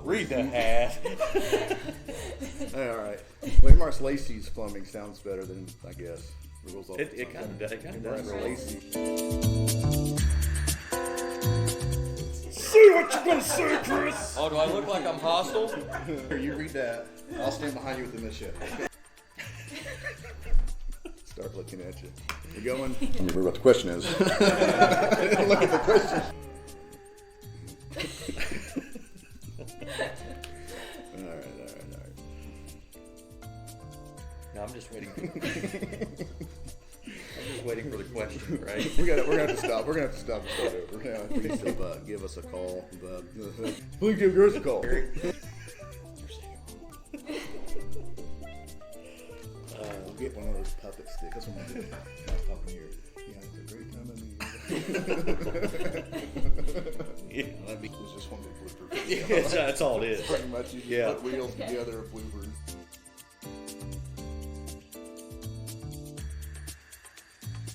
Read the ad. All right. Waymark's Lacy's plumbing sounds better than, I guess. It kind of does. It kind of does. Lacy. See what you're gonna say, Chris. Oh, do I look like I'm hostile? Here, you read that. I'll stand behind you with the mission. Start looking at you. You going? Let me remember what the question is. Look at the question. All right. No, I'm just waiting. I'm just waiting for the question, right? We're gonna have to stop. We're gonna have to stop and start over. Yeah, please give us a call. Please give yours a call. We'll get one of those puppet sticks. That's what I'm gonna do. Pop in here. Yeah, it's a great time of Yeah. It's just one big blooper. Yeah, that's all it is. Pretty much. You put wheels together, bloopers.